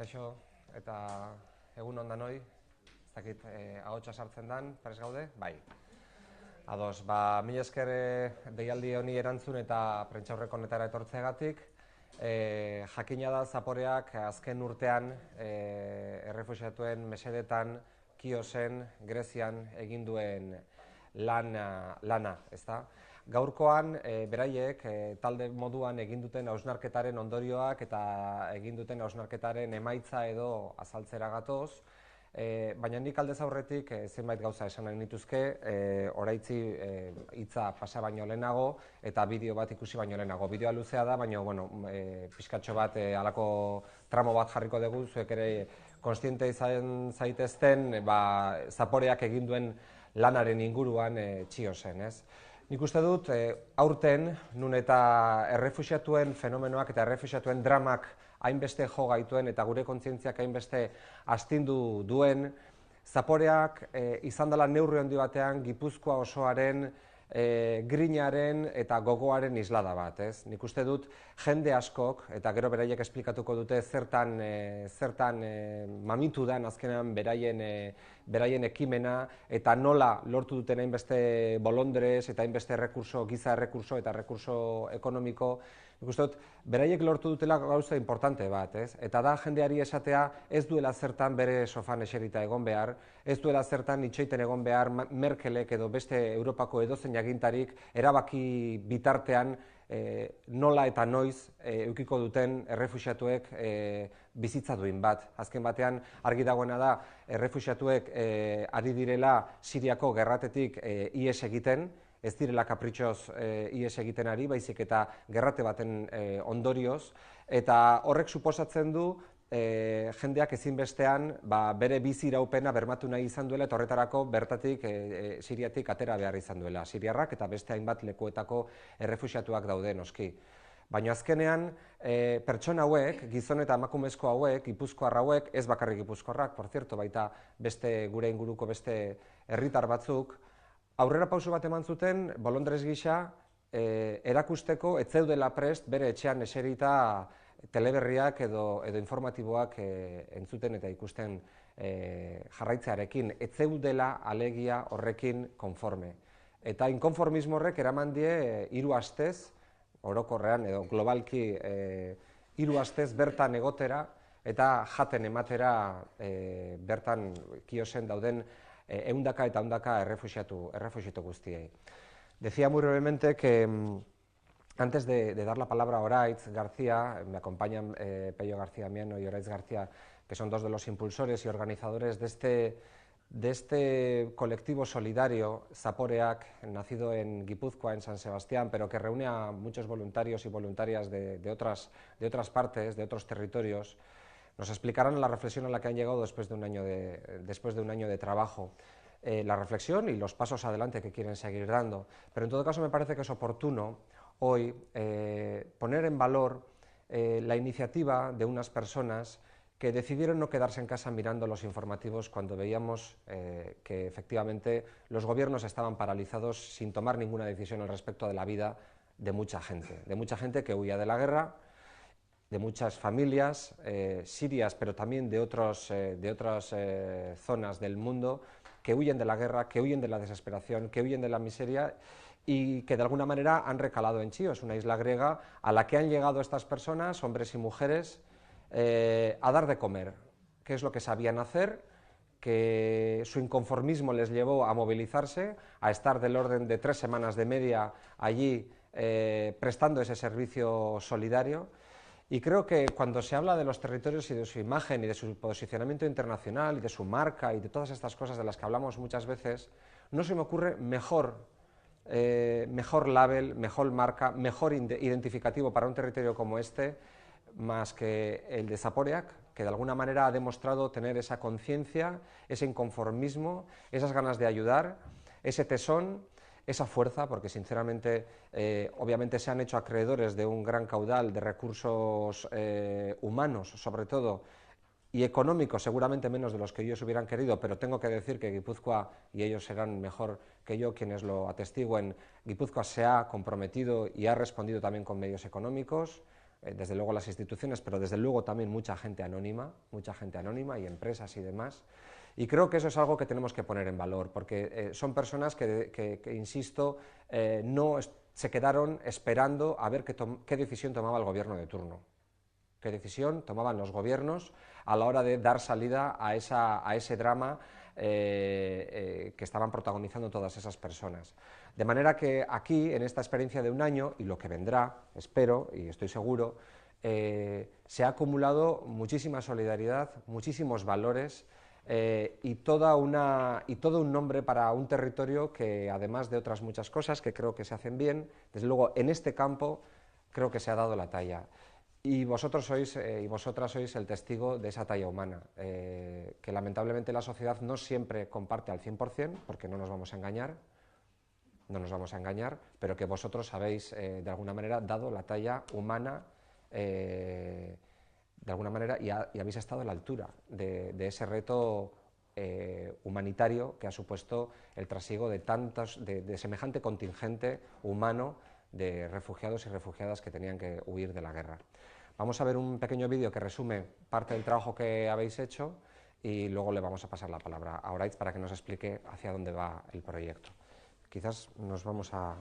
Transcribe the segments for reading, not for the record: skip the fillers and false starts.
Kaixo, eta egun ondan hoi, ez dakit ahotsa sartzen dan, prest gaude? Bai. Ados, mila esker deialdi honi erantzun eta prentsaurreko honetara etortzeagatik. Jakina da Zaporeak azken urtean errefuxiatuen mesedetan, Kiosen, Grezian egin duen lana, ezta? Gaurkoan, beraiek talde moduan egin duten hausnarketaren ondorioak eta egin duten hausnarketaren emaitza edo azaltzera gatoz, baina nik aldez aurretik zenbait gauza esan nahi nituzke, oraitzi hitza pasa baino lehenago eta bideo bat ikusi baino lehenago. Bideoa luzea da, baina pixkatxo bat halako tramo bat jarriko dugu, zuek ere kontziente izan zaitezten Zaporeak egin duen lanaren inguruan Txiosen, ez? Nik uste dut, aurten, nun eta errefuxiatuen fenomenoak eta errefuxiatuen dramak hainbeste jo gaituen eta gure kontzientziak hainbeste astindu duen, Zaporeak izan dela neurri handi batean Gipuzkoa osoaren grinaren eta gogoaren islada bat, ez? Nik uste dut jende askok, eta gero beraiek esplikatuko dute zertan mamitu dan azkenean beraien ekimena eta nola lortu duten hainbeste bolondrez eta hainbeste giza errekurso eta errekurso ekonomiko. Nik uste dut, beraiek lortu dutela gauza importante bat, ez? Eta da jendeari esatea ez duela zertan bere sofan eserita egon behar, ez duela zertan itxoiten egon behar Merkelek edo beste Europako edozein agintarik erabaki bitartean nola eta noiz edukiko duten errefuxiatuek bizitza duin bat. Azken batean argi dagoena da errefuxiatuek ari direla Siriako gerratetik ihes egiten, ez direla kapritxoz ihes egiten ari, baizik eta gerrate baten ondorioz, eta horrek suposatzen du jendeak ezinbestean bere bizi iraupena bermatu nahi izan duela eta horretarako bertatik Siriatik atera behar izan duela. Siriarrak eta beste hainbat lekuetako errefuxiatuak daude noski. Baina azkenean, pertsona hauek, gizon eta emakumezko hauek, gipuzkoar hauek, ez bakarrik gipuzkoarrak, por cierto, baita beste gure inguruko beste herritar batzuk, aurrera pauso bat eman zuten, bolondrez gisa, erakusteko ez zeudela prest bere etxean eserita teleberriak edo informatiboak entzuten eta ikusten jarraitzearekin, ez zeudela alegia horrekin konforme. Eta inkonformismo horrek eraman die 3 astez, orokorrean edo globalki 3 astez bertan egotera eta jaten ematera bertan Kiosen dauden ehundaka eta ehundaka errefuxiatu guztiei. Decía muy brevemente que antes de dar la palabra a Oraitz García, me acompañan Pello García Miano y Oraitz García, que son 2 de los impulsores y organizadores de este colectivo solidario, Zaporeak, nacido en Guipúzcoa, en San Sebastián, pero que reúne a muchos voluntarios y voluntarias de otras partes, de otros territorios. Nos explicarán la reflexión a la que han llegado después de un año de trabajo, la reflexión y los pasos adelante que quieren seguir dando. Pero en todo caso me parece que es oportuno hoy poner en valor la iniciativa de unas personas que decidieron no quedarse en casa mirando los informativos cuando veíamos que efectivamente los gobiernos estaban paralizados sin tomar ninguna decisión al respecto de la vida de mucha gente que huía de la guerra, de muchas familias sirias, pero también de otras zonas del mundo, que huyen de la guerra, que huyen de la desesperación, que huyen de la miseria y que de alguna manera han recalado en Chios, una isla griega a la que han llegado estas personas, hombres y mujeres, a dar de comer, que es lo que sabían hacer, que su inconformismo les llevó a movilizarse, a estar del orden de 3 semanas de media allí prestando ese servicio solidario. Y creo que cuando se habla de los territorios y de su imagen y de su posicionamiento internacional y de su marca y de todas estas cosas de las que hablamos muchas veces, no se me ocurre mejor label, mejor marca, mejor identificativo para un territorio como este, más que el de Zaporeak, que de alguna manera ha demostrado tener esa conciencia, ese inconformismo, esas ganas de ayudar, ese tesón, esa fuerza, porque sinceramente, obviamente se han hecho acreedores de un gran caudal de recursos humanos, sobre todo, y económicos, seguramente menos de los que ellos hubieran querido, pero tengo que decir que Guipúzcoa, y ellos serán mejor que yo quienes lo atestiguen, Guipúzcoa se ha comprometido y ha respondido también con medios económicos. desde luego las instituciones, pero desde luego también mucha gente anónima y empresas y demás. Y creo que eso es algo que tenemos que poner en valor, porque son personas que insisto, no se quedaron esperando a ver qué decisión tomaba el gobierno de turno, qué decisión tomaban los gobiernos a la hora de dar salida a ese drama que estaban protagonizando todas esas personas. De manera que aquí, en esta experiencia de un año, y lo que vendrá, espero y estoy seguro, se ha acumulado muchísima solidaridad, muchísimos valores y todo un nombre para un territorio que, además de otras muchas cosas que creo que se hacen bien, desde luego en este campo creo que se ha dado la talla. Y vosotros sois y vosotras sois el testigo de esa talla humana, que lamentablemente la sociedad no siempre comparte al 100%, porque no nos vamos a engañar, pero que vosotros habéis de alguna manera dado la talla humana de alguna manera y habéis estado a la altura de ese reto humanitario que ha supuesto el trasiego de semejante contingente humano de refugiados y refugiadas que tenían que huir de la guerra. Vamos a ver un pequeño vídeo que resume parte del trabajo que habéis hecho y luego le vamos a pasar la palabra a Oraitz para que nos explique hacia dónde va el proyecto. Quizás nos vamos a...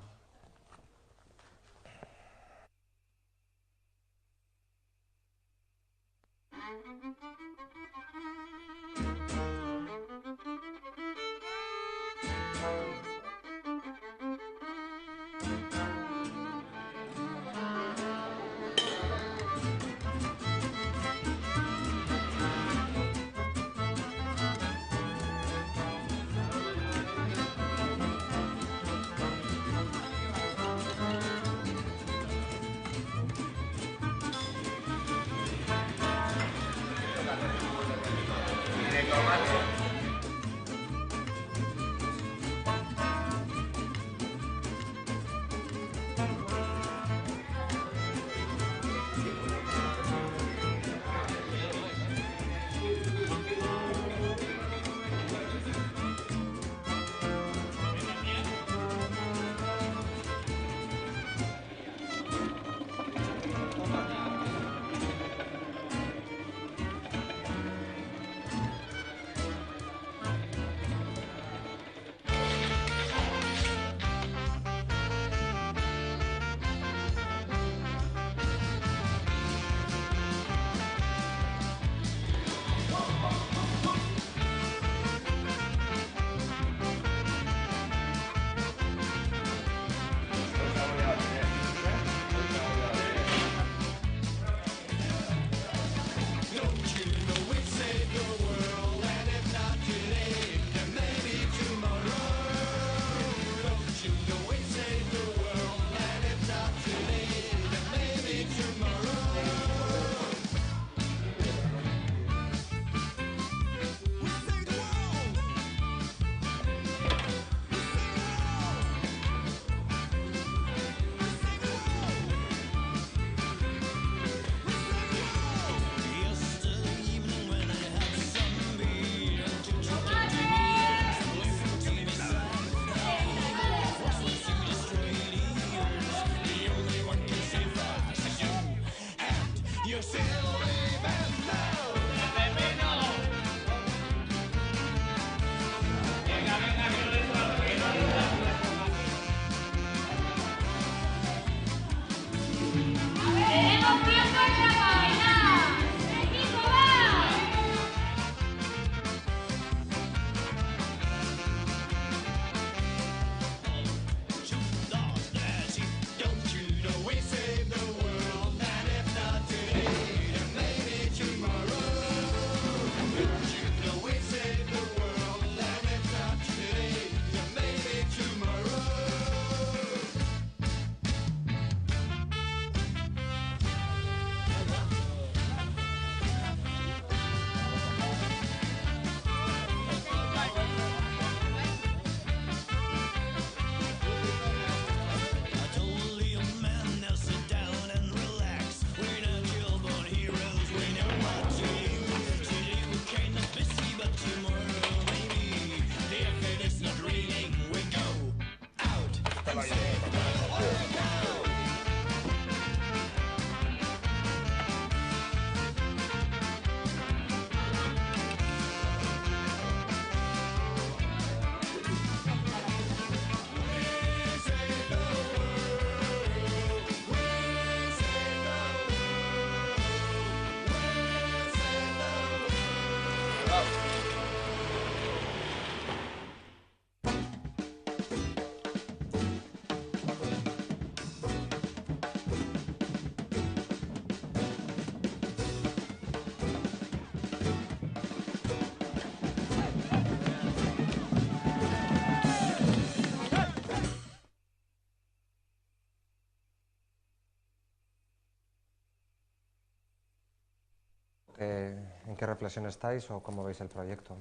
¿En qué reflexión estáis o cómo veis el proyecto?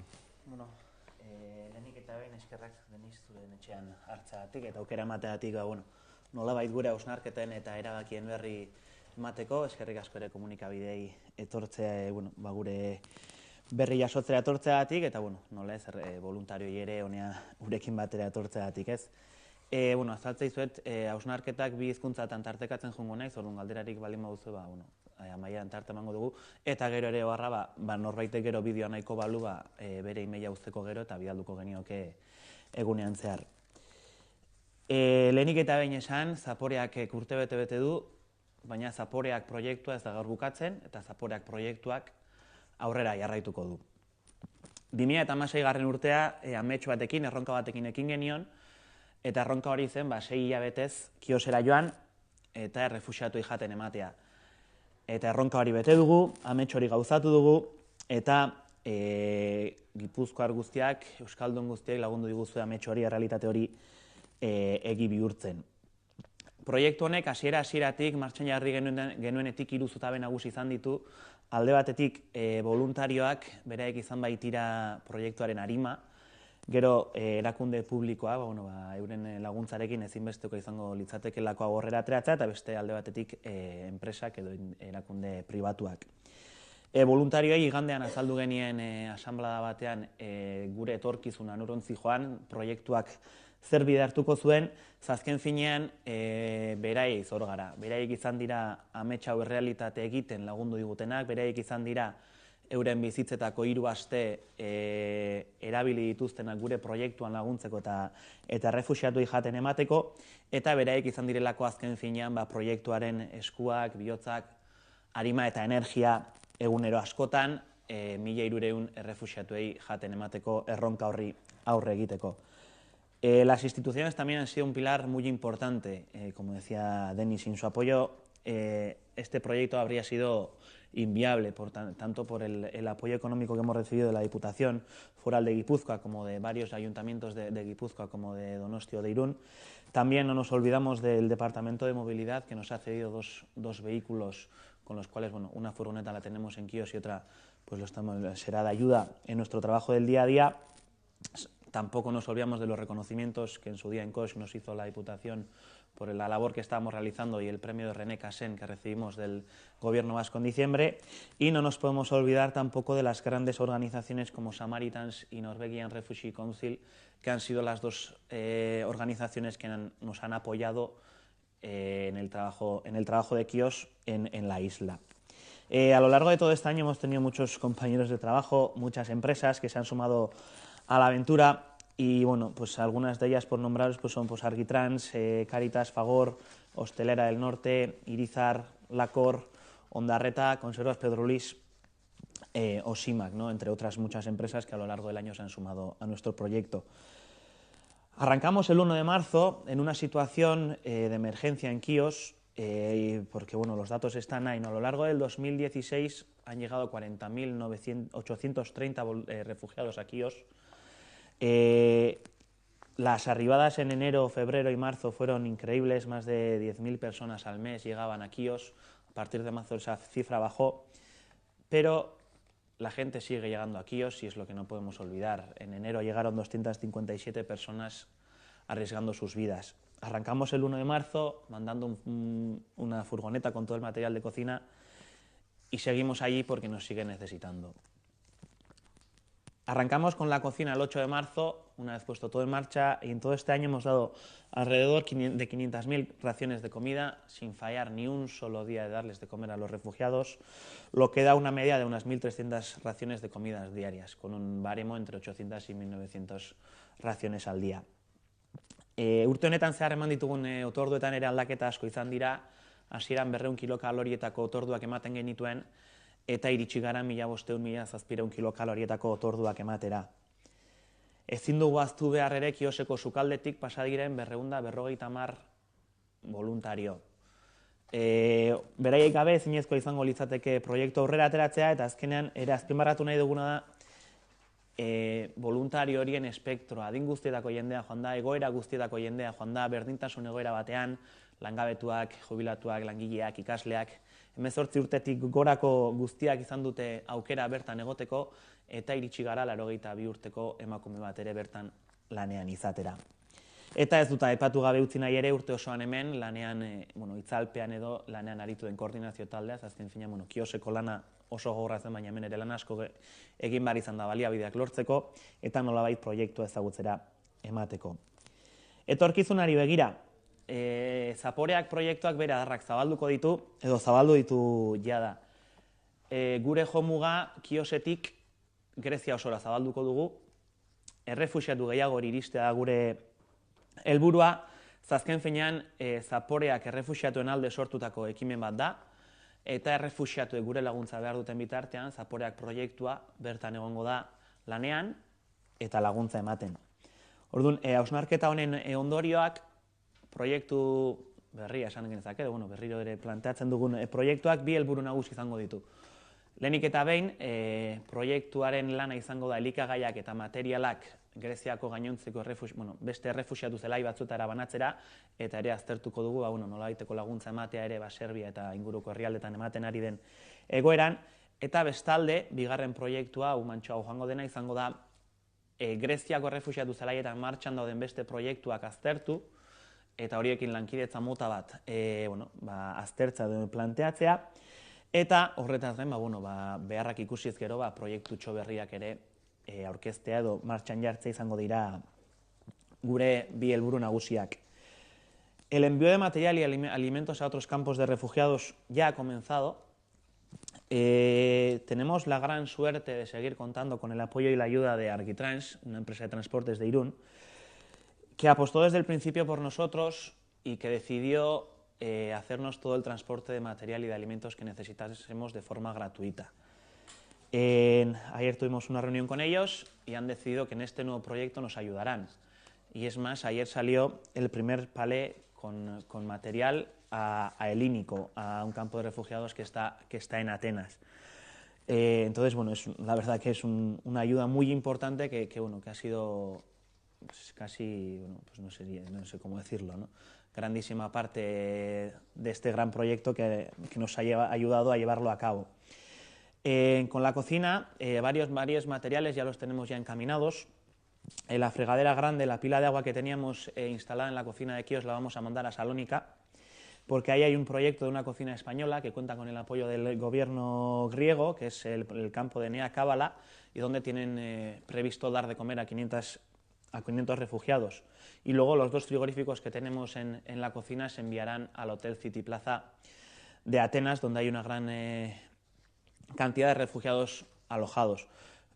Bueno, lehenik eta behin eskerrak Deniz zuren etxean hartzagatik eta aukera emateagatik nolabait gure hausnarketen eta erabakien berri emateko, eskerrik asko ere komunikabidei etortzea, gure berri jasotzera etortzeagatik eta nola ez, voluntarioi ere honea gurekin batera etortzeagatik ez. Azaltzei zuet, hausnarketak bi hizkuntzatan tartekatzen joango naiz, orduan galderarik baldin baduzu, amaieran tarte emango dugu, eta gero ere oharra, norbaitek gero bideoa nahiko balu, bere emaila uzteko gero eta bidalduko genioke egunean zehar. Lehenik eta behin esan, Zaporeak urte bete du, baina Zaporeak proiektua ez da gaur bukatzen, eta Zaporeak proiektuak aurrera jarraituko du. 2016 urtea, amets batekin, erronka batekin ekin genion, eta erronka hori zen, 6 hilabetez kiosera joan, eta errefuxiatu jaten ematea. Eta erronka hori bete dugu, amets hori gauzatu dugu, eta Gipuzkoar guztiak, Euskaldun guztiak lagundu diguzu amets hori, errealitate hori egi bihurtzen. Proiektu honek hasieratik martxan jarri genuenetik 3 zutabe nagusi izan ditu, alde batetik voluntarioak beraek izan baitira proiektuaren arima, gero erakunde publikoa, euren laguntzarekin ezinbesteko izango litzatekelako aurrera ateratzea, eta beste alde batetik enpresak edo erakunde pribatuak. Voluntarioei igandean azaldu genien asanblada batean gure etorkizuna norontzi joan, proiektuak zer bide hartuko zuen, azken finean beraiek zor gara. Beraiek izan dira amets hau errealitate egiten lagundu digutenak, beraiek izan dira euren bizitzetako 3 aste erabili dituztenak gure proiektuan laguntzeko eta errefuxiatu jaten emateko, eta beraiek izan direlako azken finean proiektuaren eskuak, bihotzak, arima eta energia egunero askotan 1300 errefuxiatuei jaten emateko erronka horri aurre egiteko. Las instituciones también han sido un pilar muy importante, como decía Denis, sin su apoyo este proyecto habría sido inviable, tanto por el apoyo económico que hemos recibido de la Diputación Foral de Guipúzcoa, como de varios ayuntamientos de Guipúzcoa, como de Donosti o de Irún. También no nos olvidamos del Departamento de Movilidad, que nos ha cedido dos vehículos con los cuales, una furgoneta la tenemos en Quíos y otra será de ayuda en nuestro trabajo del día a día. Tampoco nos olvidamos de los reconocimientos que en su día en COS nos hizo la Diputación por la labor que estábamos realizando y el premio de René Cassin que recibimos del Gobierno vasco en diciembre. Y no nos podemos olvidar tampoco de las grandes organizaciones como Samaritans y Norwegian Refugee Council, que han sido las 2 organizaciones que nos han apoyado en el trabajo de Quíos en la isla. A lo largo de todo este año hemos tenido muchos compañeros de trabajo, muchas empresas que se han sumado a la aventura y algunas de ellas por nombraros son Argitrans, Caritas, Fagor, Hostelera del Norte, Irizar, Lacor, Ondarreta, Conservas Pedrolís o SIMAC, entre otras muchas empresas que a lo largo del año se han sumado a nuestro proyecto. Arrancamos el 1 de marzo en una situación de emergencia en Quíos, porque los datos están ahí. A lo largo del 2016 han llegado 40.830 refugiados a Quíos. Las arribadas en enero, febrero y marzo fueron increíbles, más de 10.000 personas al mes llegaban a Quíos. A partir de marzo esa cifra bajó, pero la gente sigue llegando a Quíos y es lo que no podemos olvidar. En enero llegaron 257 personas arriesgando sus vidas. Arrancamos el 1 de marzo mandando una furgoneta con todo el material de cocina y seguimos allí porque nos siguen necesitando. Arrancamos con la cocina el 8 de marzo, una vez puesto todo en marcha, y en todo este año hemos dado alrededor de 500.000 raciones de comida, sin fallar ni un solo día de darles de comer a los refugiados, lo que da una media de unas 1.300 raciones de comidas diarias, con un baremo entre 800 y 1.900 raciones al día. Urte honetan zehar eman ditugun otorduetan ere aldaketa asko izan dira, hasieran 200 kilokalorietako otorduak ematen genituen, eta iritsi gara 1500-1700 kilokalorietako otorduak ematera. Ezin dugu ahaztu behar ere Kioseko sukaldetik pasadiren 250 voluntario. Beraiek gabe ezinezkoa izango litzateke proiektu aurrera ateratzea, eta azkenean ere azpimarratu nahi duguna da voluntario horien espektroa, adin guztietako jendea joan da, egoera guztietako jendea joan da, berdintasun egoera batean, langabetuak, jubilatuak, langileak, ikasleak, 18 urtetik gorako guztiak izan dute aukera bertan egoteko, eta iritsi gara 82 urteko emakume bat ere bertan lanean izatera. Eta ez dut aipatu gabe utzi nahi ere urte osoan hemen, lanean, itzalpean edo lanean aritu den koordinazio taldea, azken fina, Kioseko lana oso gogorra zen, baina hemen ere lan asko egin behar izan da baliabideak lortzeko, eta nolabait proiektua ezagutzera emateko. Etorkizunari begira, Zaporeak proiektuak bere adarrak zabalduko ditu, edo zabaldu ditu jada. Gure jomuga Kiosetik Grezia osora zabalduko dugu, errefuxiatu gehiago iristea da gure helburua, azken finean Zaporeak errefuxiatuen alde sortutako ekimen bat da, eta errefuxiatuek gure laguntza behar duten bitartean, Zaporeak proiektua bertan egongo da lanean eta laguntza ematen. Orduan, hausnarketa honen ondorioak, proiektu berria esan genezake, berriro ere planteatzen dugun proiektuak bi helburu nagusi izango ditu. Lehenik eta behin, proiektuaren lana izango da elikagaiak eta materialak Greziako gainontzeko beste errefuxiatu zelai batzuetara banatzera, eta ere aztertuko dugu, nolabaiteko laguntza ematea ere Serbia eta inguruko herrialdetan ematen ari den egoeran, eta bestalde, bigarren proiektua, humantxoa joango dena izango da, Greziako errefuxiatu zelaietan martxan dauden beste proiektuak aztertu, eta horiekin lankidetza mota bat aztertza duen planteatzea, eta horretaz gain, beharrak ikusiz gero, proiektutxo berriak ere aurkeztea edo martxan jartzea izango dira gure bi helburu nagusiak. El envío de material y alimentos a otros campos de refugiados ya ha comenzado. Tenemos la gran suerte de seguir contando con el apoyo y la ayuda de Argitrans, una empresa de transportes de Irún, que apostó desde el principio por nosotros y que decidió hacernos todo el transporte de material y de alimentos que necesitásemos de forma gratuita. Ayer tuvimos una reunión con ellos y han decidido que en este nuevo proyecto nos ayudarán. Y es más, ayer salió el primer palé con material a Helínico, a un campo de refugiados que está en Atenas. Entonces, la verdad que es una ayuda muy importante que ha sido casi, no sé cómo decirlo, ¿no? Grandísima parte de este gran proyecto que nos ha ayudado a llevarlo a cabo. Con la cocina, varios materiales ya los tenemos ya encaminados. La fregadera grande, la pila de agua que teníamos instalada en la cocina de Kios la vamos a mandar a Salónica, porque ahí hay un proyecto de una cocina española que cuenta con el apoyo del gobierno griego, que es el campo de Nea Cábala, y donde tienen previsto dar de comer a 500 refugiados. Y luego los dos frigoríficos que tenemos en la cocina se enviarán al Hotel City Plaza de Atenas, donde hay una gran cantidad de refugiados alojados.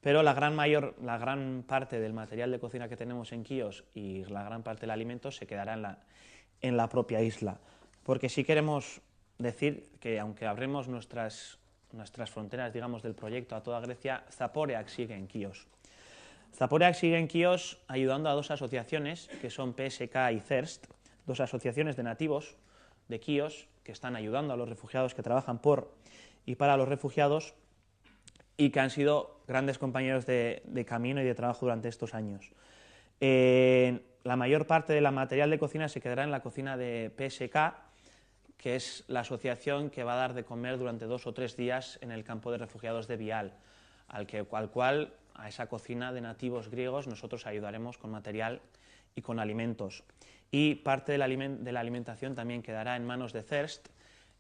Pero la gran parte del material de cocina que tenemos en Kios y la gran parte del alimento se quedará en la propia isla. Porque sí queremos decir que aunque abremos nuestras fronteras, digamos, del proyecto a toda Grecia, Zaporeak sigue en Kios. Zaporeak sigue en Kios ayudando a dos asociaciones, que son PSK y CERST, dos asociaciones de nativos de Kios, que están ayudando a los refugiados, que trabajan por y para los refugiados, y que han sido grandes compañeros de camino y de trabajo durante estos años. La mayor parte del material de cocina se quedará en la cocina de PSK, que es la asociación que va a dar de comer durante 2 o 3 días en el campo de refugiados de Vial, al cual a esa cocina de nativos griegos nosotros ayudaremos con material y con alimentos. Y parte de la alimentación también quedará en manos de CERST,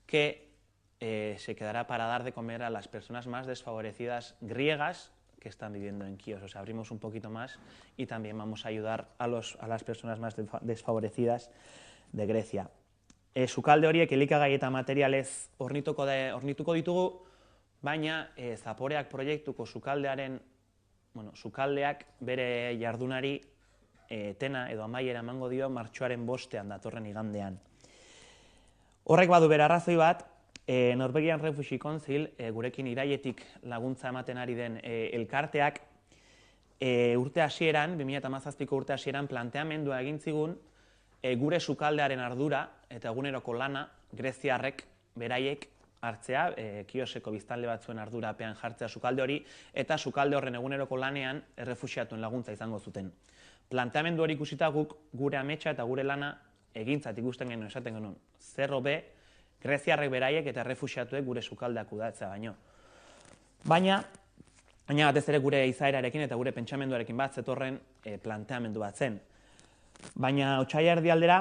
que se quedará para dar de comer a las personas más desfavorecidas griegas que están viviendo en Kios. O sea, abrimos un poquito más y también vamos a ayudar a las personas más desfavorecidas de Grecia. Sukalde horiek elikagai eta materialez hornituko ditugu, baina Zaporeak proiektuko sukaldeak bere jardunari etena edo amaiera emango dio martxoaren 5 datorren igandean. Horrek badu bere arrazoi bat, Norwegian Refugee Council, gurekin irailetik laguntza ematen ari den elkarteak, urte hasieran, 2017ko urte hasieran, planteamendua egin zigun gure sukaldearen ardura eta eguneroko lana greziarrek beraiek hartzea, Kioseko biztanle batzuen ardurapean jartzea sukalde hori, eta sukalde horren eguneroko lanean errefuxiatuen laguntza izango zuten. Planteamendu hori ikusita guk gure ametsa eta gure lana egintzat ikusten genuen, esaten genuen, zer hobe greziarrek beraiek eta errefuxiatuek gure sukaldeak kudeatzea baino. Baina batez ere gure izaerarekin eta gure pentsamenduarekin bat zetorren planteamendu bat zen. Baina otsaila erdialdera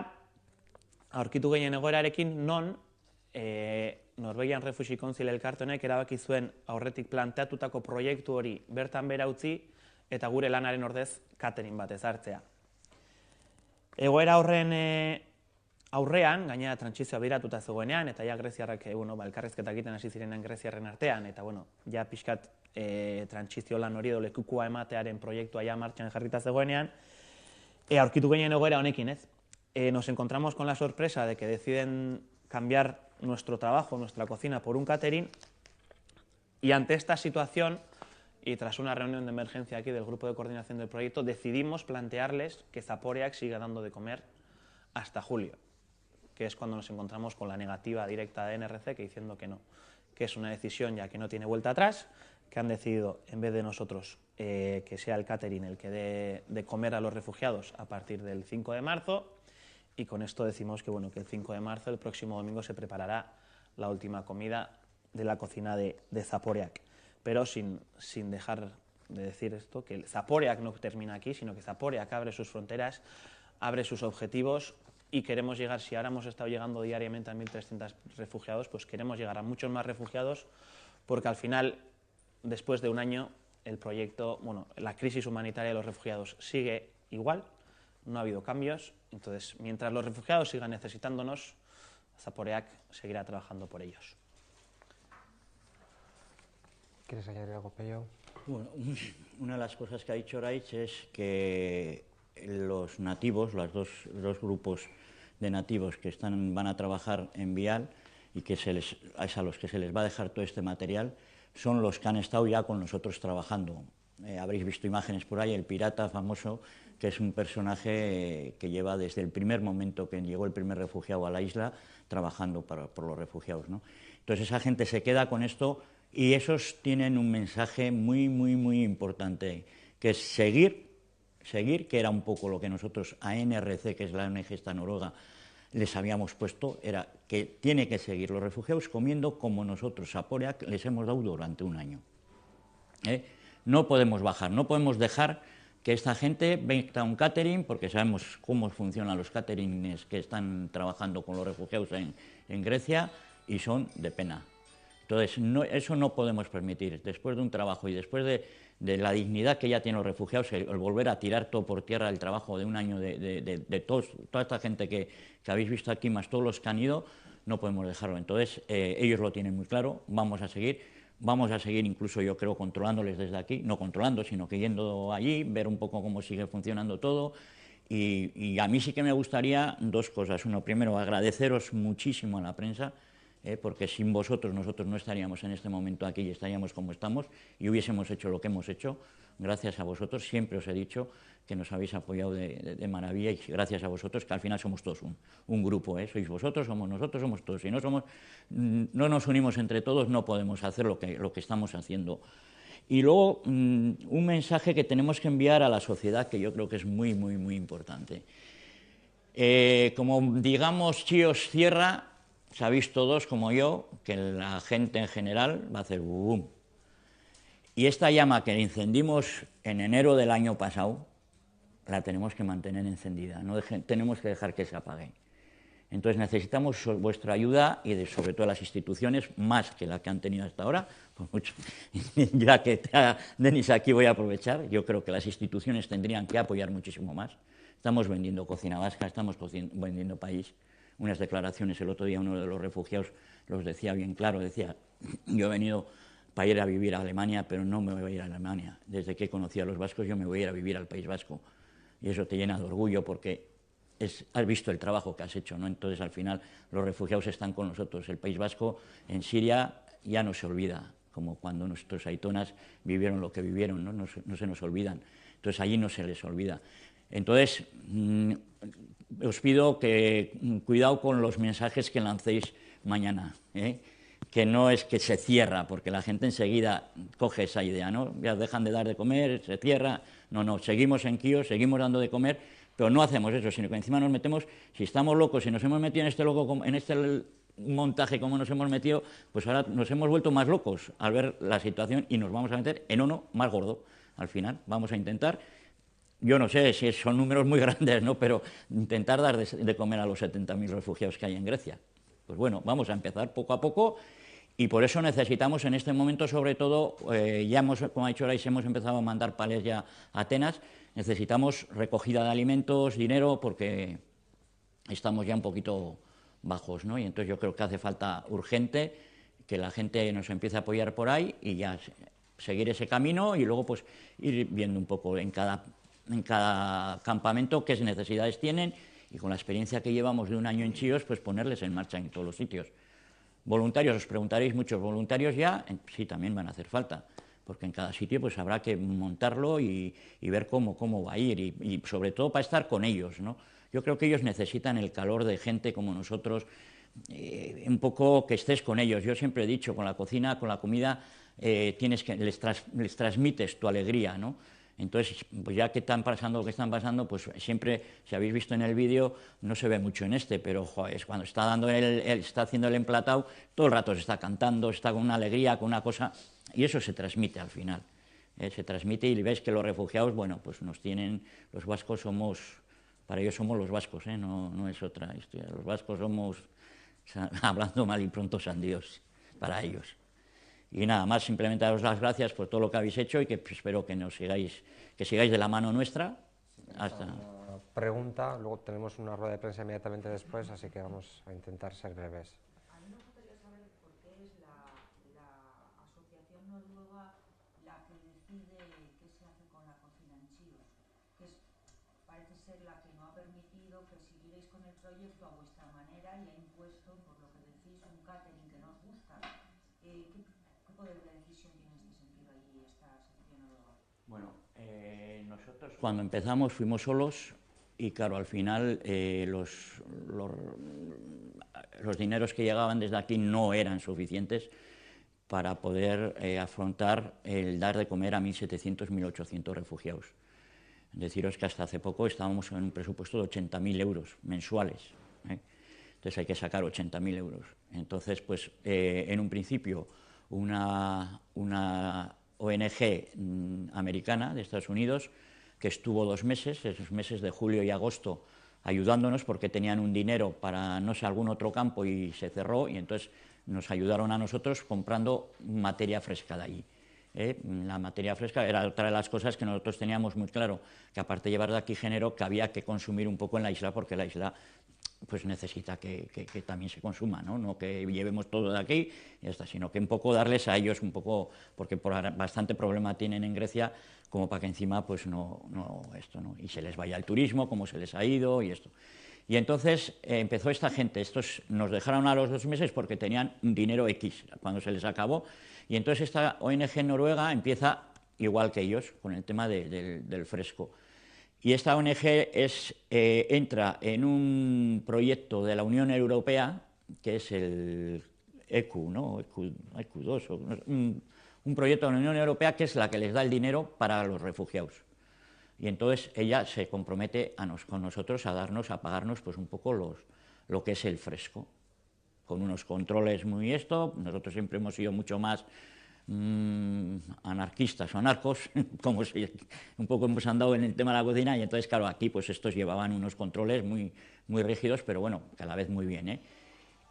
aurkitu gehien egoerarekin non Norwegian Refugee Council elkarte honek erabaki zuen aurretik planteatutako proiektu hori bertan behera utzi eta gure lanaren ordez catering bat ezartzea. Egoera horren aurrean, gainera trantsizioa biratuta zegoenean, eta ja greziarrak elkarrizketak egiten hasi zirenean greziarren artean, eta ja pixkat trantsizio lan hori edo lekukua ematearen proiektua ja martxan jarrita zegoenean, aurkitu gehien egoera honekin, ez? Nos encontramos con la sorpresa de que deciden cambiar nuestro trabajo, nuestra cocina, por un catering, y ante esta situación, y tras una reunión de emergencia aquí del grupo de coordinación del proyecto, decidimos plantearles que Zaporeak siga dando de comer hasta julio, que es cuando nos encontramos con la negativa directa de NRC que diciendo que no, que es una decisión ya que no tiene vuelta atrás, que han decidido, en vez de nosotros, que sea el catering el que dé de comer a los refugiados a partir del 5 de marzo, y con esto decimos que, que el 5 de marzo, el próximo domingo, se preparará la última comida de la cocina de Zaporeak. Pero sin dejar de decir esto, que Zaporeak no termina aquí, sino que Zaporeak abre sus fronteras, abre sus objetivos y queremos llegar, si ahora hemos estado llegando diariamente a 1.300 refugiados, pues queremos llegar a muchos más refugiados, porque al final, después de un año, el proyecto, la crisis humanitaria de los refugiados sigue igual, no ha habido cambios, entonces mientras los refugiados sigan necesitándonos, Zaporeak seguirá trabajando por ellos. ¿Quieres añadir algo, Pello? Bueno, una de las cosas que ha dicho Raich es que los nativos, los dos grupos de nativos que van a trabajar en Vial y que es a los que se les va a dejar todo este material, son los que han estado ya con nosotros trabajando. Habréis visto imágenes por ahí, el pirata famoso, que es un personaje que lleva desde el primer momento que llegó el primer refugiado a la isla trabajando por los refugiados, ¿no? Entonces esa gente se queda con esto y esos tienen un mensaje muy, muy, muy importante, que es seguir, que era un poco lo que nosotros a NRC, que es la ONG esta noruega, les habíamos puesto, era que tiene que seguir los refugiados comiendo como nosotros, Zaporeak, les hemos dado durante un año. No podemos bajar, no podemos dejar que esta gente venga a un catering, porque sabemos cómo funcionan los caterings que están trabajando con los refugiados en Grecia y son de pena. Entonces, eso no podemos permitir. Después de un trabajo y después de la dignidad que ya tienen los refugiados, el volver a tirar todo por tierra el trabajo de un año de toda esta gente que habéis visto aquí, más todos los que han ido, no podemos dejarlo. Entonces, ellos lo tienen muy claro, vamos a seguir incluso yo creo controlándoles desde aquí, no controlando, sino que yendo allí, ver un poco cómo sigue funcionando todo. Y a mí sí que me gustaría dos cosas. Uno, primero, agradeceros muchísimo a la prensa, porque sin vosotros nosotros no estaríamos en este momento aquí y estaríamos como estamos y hubiésemos hecho lo que hemos hecho. Gracias a vosotros, siempre os he dicho que nos habéis apoyado de maravilla y gracias a vosotros, que al final somos todos un grupo, sois vosotros, somos nosotros, somos todos. Si no nos unimos entre todos, no podemos hacer lo que estamos haciendo. Y luego, un mensaje que tenemos que enviar a la sociedad que yo creo que es muy, muy, muy importante. Como digamos Chios cierra, sabéis todos, como yo, que la gente en general va a hacer boom. Y esta llama que encendimos en enero del año pasado, la tenemos que mantener encendida, no tenemos que dejar que se apague. Entonces necesitamos vuestra ayuda y sobre todo las instituciones, más que la que han tenido hasta ahora, por mucho, ya que está Denis aquí voy a aprovechar, yo creo que las instituciones tendrían que apoyar muchísimo más. Estamos vendiendo cocina vasca, estamos vendiendo país. Unas declaraciones el otro día, uno de los refugiados los decía bien claro, decía, yo he venido para ir a vivir a Alemania, pero no me voy a ir a Alemania. Desde que conocí a los vascos yo me voy a ir a vivir al País Vasco. Y eso te llena de orgullo porque has visto el trabajo que has hecho, ¿no? Entonces, al final, los refugiados están con nosotros. El País Vasco, en Siria, ya no se olvida, como cuando nuestros aitonas vivieron lo que vivieron, ¿no? No se nos olvidan. Entonces, allí no se les olvida. Entonces, os pido que cuidado con los mensajes que lancéis mañana, que no es que se cierra, porque la gente enseguida coge esa idea, ¿no? Ya dejan de dar de comer, se cierra. No, seguimos en Quíos, seguimos dando de comer, pero no hacemos eso, sino que encima nos metemos, si estamos locos, si nos hemos metido en este montaje como nos hemos metido, pues ahora nos hemos vuelto más locos al ver la situación y nos vamos a meter en uno más gordo. Al final vamos a intentar, yo no sé si son números muy grandes, ¿no? Pero intentar dar de comer a los 70.000 refugiados que hay en Grecia. Pues bueno, vamos a empezar poco a poco. Y por eso necesitamos en este momento, sobre todo, como ha dicho Rais, hemos empezado a mandar palés ya a Atenas, necesitamos recogida de alimentos, dinero, porque estamos ya un poquito bajos, ¿no? Y entonces yo creo que hace falta urgente que la gente nos empiece a apoyar por ahí y ya seguir ese camino y luego pues ir viendo un poco en cada campamento qué necesidades tienen y con la experiencia que llevamos de un año en Chios, pues ponerles en marcha en todos los sitios. Voluntarios, os preguntaréis muchos voluntarios ya, sí, también van a hacer falta, porque en cada sitio pues habrá que montarlo y ver cómo va a ir, y sobre todo para estar con ellos, ¿no? Yo creo que ellos necesitan el calor de gente como nosotros, un poco que estés con ellos. Yo siempre he dicho, con la cocina, con la comida, les transmites tu alegría, ¿no? Entonces, pues ya que están pasando lo que están pasando, pues siempre, si habéis visto en el vídeo, no se ve mucho en pero joder, es cuando está está haciendo el emplatado, todo el rato se está cantando, está con una alegría, con una cosa, y eso se transmite al final. Se transmite y ves que los refugiados, bueno, pues nos tienen, los vascos somos, para ellos somos los vascos, no es otra historia, los vascos somos, hablando mal y pronto, sandíos para ellos. Y nada más, simplemente daros las gracias por todo lo que habéis hecho y que espero que sigáis de la mano nuestra. Hasta. Pregunta, luego tenemos una rueda de prensa inmediatamente después, así que vamos a intentar ser breves. A mí me gustaría saber por qué es la asociación noruega la que decide qué se hace con la cocina en Chios, que parece ser la que no ha permitido que siguierais con el proyecto a vuestra manera y ha impuesto, por lo que decís, un catering que no os gusta. ¿Qué poder de decisión tiene en este sentido allí esta asociación noruega? Bueno, nosotros cuando empezamos fuimos solos y claro, al final los dineros que llegaban desde aquí no eran suficientes para poder afrontar el dar de comer a 1.700, 1.800 refugiados. Deciros que hasta hace poco estábamos en un presupuesto de 80.000 euros mensuales, Entonces hay que sacar 80.000 euros. Entonces, pues en un principio una ONG americana de Estados Unidos que estuvo 2 meses, esos meses de julio y agosto, ayudándonos porque tenían un dinero para no sé algún otro campo y se cerró, y entonces nos ayudaron a nosotros comprando materia fresca de allí. La materia fresca era otra de las cosas que nosotros teníamos muy claro, que aparte de llevar de aquí género, que había que consumir un poco en la isla, porque la isla pues necesita que también se consuma, ¿no? Que llevemos todo de aquí y ya está, sino que un poco darles a ellos un poco, porque bastante problema tienen en Grecia, como para que encima pues y se les vaya el turismo, como se les ha ido y esto. Y entonces empezó esta gente, estos nos dejaron a los 2 meses porque tenían un dinero X cuando se les acabó, y entonces esta ONG noruega empieza igual que ellos con el tema del fresco. Y esta ONG entra en un proyecto de la Unión Europea, que es el ECU, ¿no? ECU2, un proyecto de la Unión Europea que es la que les da el dinero para los refugiados. Y entonces ella se compromete con nosotros a pagarnos pues un poco lo que es el fresco, con unos controles muy nosotros siempre hemos sido mucho más anarquistas o anarcos, como un poco hemos andado en el tema de la cocina, y entonces claro, aquí pues estos llevaban unos controles muy rígidos, pero bueno, que a la vez muy bien,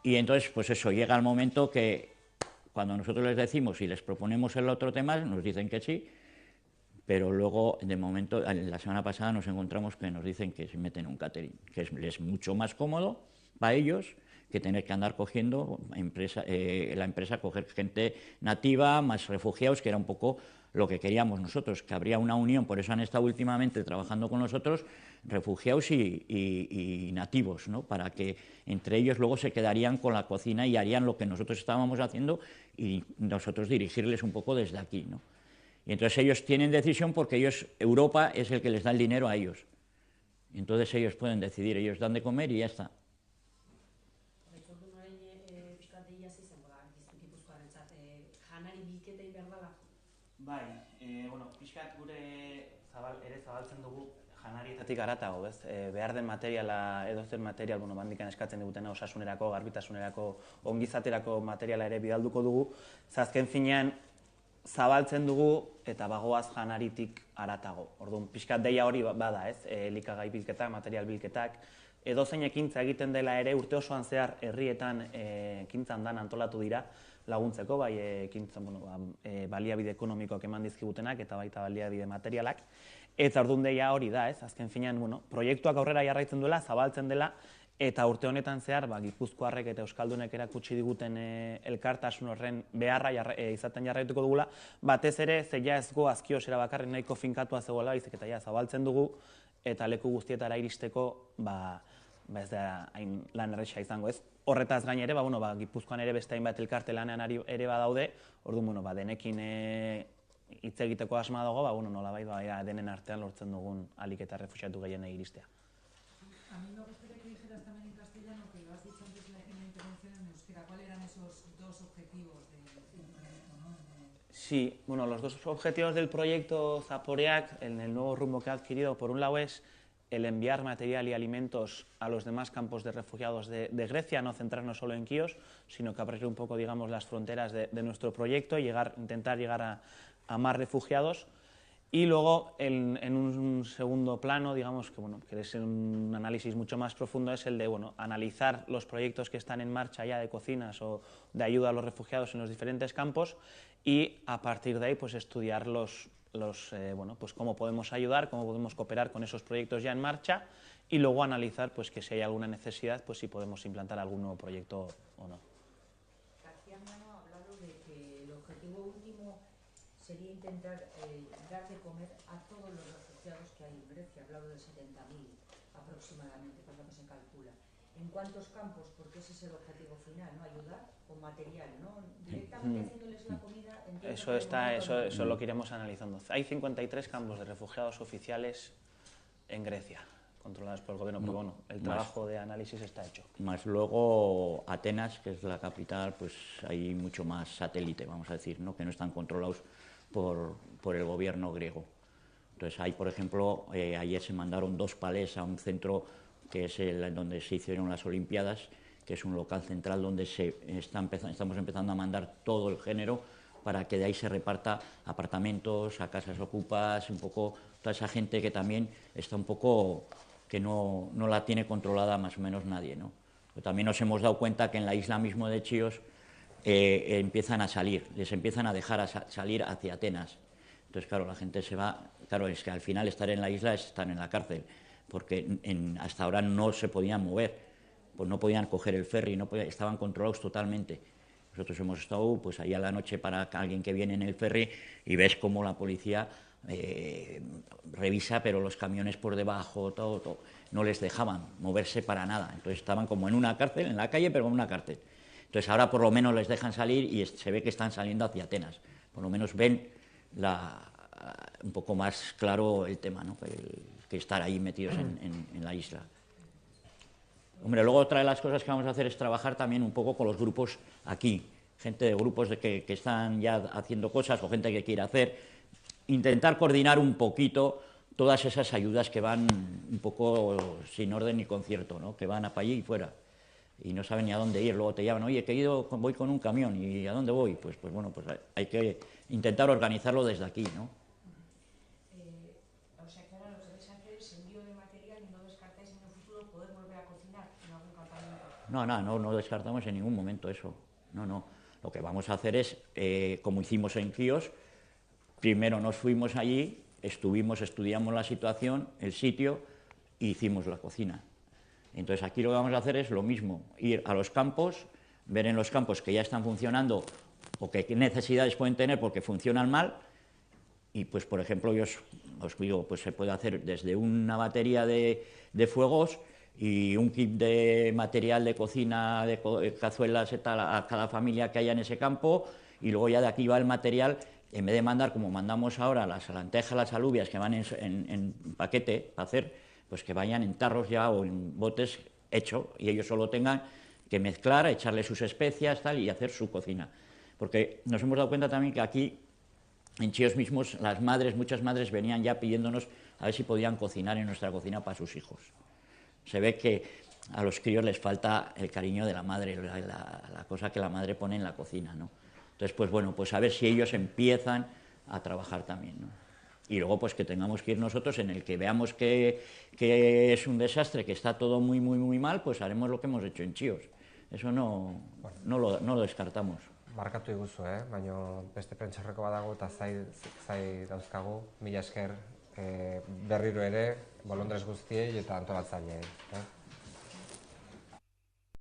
Y entonces pues eso, llega el momento que cuando nosotros les decimos y les proponemos el otro tema, nos dicen que sí, pero luego de momento, la semana pasada nos encontramos que nos dicen que se meten un catering, que es mucho más cómodo para ellos, que tener que andar cogiendo la empresa coger gente nativa, más refugiados, que era un poco lo que queríamos nosotros, que habría una unión. Por eso han estado últimamente trabajando con nosotros refugiados y nativos, ¿no? Para que entre ellos luego se quedarían con la cocina y harían lo que nosotros estábamos haciendo y nosotros dirigirles un poco desde aquí, ¿no? Y entonces ellos tienen decisión porque Europa es el que les da el dinero a ellos. Y entonces ellos pueden decidir, ellos dan de comer y ya está. Bai, pixkat gure zabaltzen dugu janarietatik haratago, ez? Behar den materiala, edozen material, bandikan eskatzen digutena osasunerako, garbitasunerako, ongizaterako materiala ere bidalduko dugu. Azken finean, zabaltzen dugu eta bagoaz janaritik haratago. Orduan, pixkat deia hori bada, ez? Elikagai bilketak, material bilketak, edozein ekintza egiten dela ere urte osoan zehar herrietan ekintzan dan antolatu dira, laguntzeko, bai baliabide ekonomikoak eman dizkigutenak eta baita baliabide materialak. Eta orduan deia hori da, ez? Azken finean, proiektuak aurrera jarraitzen duela, zabaltzen dela, eta urte honetan zehar, Gipuzkoarrek eta Euskaldunek erakutsi diguten elkartasun horren beharra izaten jarraituko dugula, batez ere, zeia ez goazkios erabakarrik nahiko finkatua zegoela, baizik eta zabaltzen dugu, eta leku guztietara iristeko, ez da hain lan erresa izango, ez? Horretaz gain ere, Gipuzkoan ere beste hainbat elkarte lanean ere badaude, orduan, denekin hitz egiteko asma dago, nolabait denen artean lortzen dugun ahalik eta refuxiatu gehienei iristea. A mí me gustaría que dijeras también en castellano, que lo has dicho antes en la intervención en euskera, ¿cuáles eran esos dos objetivos del proyecto, ¿no? Sí, los dos objetivos del proyecto Zaporeak, en el nuevo rumbo que ha adquirido, por un lado es el enviar material y alimentos a los demás campos de refugiados de Grecia, no centrarnos solo en Quíos, sino que abrir un poco, digamos, las fronteras de nuestro proyecto y intentar llegar a más refugiados. Y luego, en un segundo plano, digamos, que es un análisis mucho más profundo, es el de analizar los proyectos que están en marcha ya de cocinas o de ayuda a los refugiados en los diferentes campos y a partir de ahí pues estudiar pues cómo podemos ayudar, cómo podemos cooperar con esos proyectos ya en marcha y luego analizar pues que si hay alguna necesidad, pues si podemos implantar algún nuevo proyecto o no. García Miano ha hablado de que el objetivo último sería intentar dar de comer a todos los refugiados que hay en Grecia. Ha hablado de 70.000 aproximadamente, por lo que se calcula. ¿En cuántos campos? Porque ese es el objetivo final, ¿no? Ayudar con material, ¿no? Directamente haciéndoles la comida. Eso lo que iremos analizando. Hay 53 campos de refugiados oficiales en Grecia, controlados por el gobierno, pero el trabajo de análisis está hecho. Más luego Atenas, que es la capital, pues hay mucho más satélite, vamos a decir, ¿no? Que no están controlados por el gobierno griego. Entonces hay, por ejemplo, ayer se mandaron 2 palés a un centro que es donde se hicieron las Olimpiadas, que es un local central donde estamos empezando a mandar todo el género para que de ahí se reparta apartamentos, a casas ocupas, un poco toda esa gente que también está un poco, que no la tiene controlada más o menos nadie, ¿no? Pero también nos hemos dado cuenta que en la isla mismo de Chios empiezan a salir, les empiezan a dejar salir hacia Atenas. Entonces, claro, la gente se va, claro, es que al final estar en la isla es estar en la cárcel, porque hasta ahora no se podían mover, pues no podían coger el ferry, estaban controlados totalmente. Nosotros hemos estado pues ahí a la noche para alguien que viene en el ferry y ves cómo la policía revisa, pero los camiones por debajo, todo, no les dejaban moverse para nada. Entonces estaban como en una cárcel, en la calle, pero en una cárcel. Entonces ahora por lo menos les dejan salir y se ve que están saliendo hacia Atenas. Por lo menos ven un poco más claro el tema, ¿no? que estar ahí metidos en la isla. Hombre, luego otra de las cosas que vamos a hacer es trabajar también un poco con los grupos aquí, gente de grupos que están ya haciendo cosas o gente que quiere hacer, intentar coordinar un poquito todas esas ayudas que van un poco sin orden ni concierto, ¿no? Que van para allí y fuera y no saben ni a dónde ir, luego te llaman, oye, que voy con un camión, ¿y a dónde voy? Pues hay que intentar organizarlo desde aquí, ¿no? O sea que ahora lo que vais a hacer es envío de material y no descartáis en un futuro poder volver a cocinar en algún campamento. No descartamos en ningún momento eso, no. Lo que vamos a hacer es, como hicimos en Quíos, primero nos fuimos allí, estudiamos la situación, el sitio, e hicimos la cocina. Entonces aquí lo que vamos a hacer es lo mismo, ir a los campos, ver en los campos que ya están funcionando o qué necesidades pueden tener porque funcionan mal, y pues por ejemplo yo os digo, pues se puede hacer desde una batería de fuegos y un kit de material de cocina, de cazuelas y tal, a cada familia que haya en ese campo, y luego ya de aquí va el material, en vez de mandar como mandamos ahora las lentejas, las alubias que van en paquete para hacer, pues que vayan en tarros ya o en botes hecho, y ellos solo tengan que mezclar, echarle sus especias tal, y hacer su cocina. Porque nos hemos dado cuenta también que aquí en Chíos mismos las madres, muchas madres venían ya pidiéndonos a ver si podían cocinar en nuestra cocina para sus hijos. Se ve que a los críos les falta el cariño de la madre, la cosa que la madre pone en la cocina, ¿no? Entonces, pues bueno, pues a ver si ellos empiezan a trabajar también, ¿no? Y luego pues que tengamos que ir nosotros en el que veamos que es un desastre, que está todo muy mal, pues haremos lo que hemos hecho en Chíos. Eso no lo descartamos. Markatu iguzu, baina beste prentxaurreko badago eta zai dauzkagu, mila esker berriro ere, bolondrez guztiei eta antolatzaileei.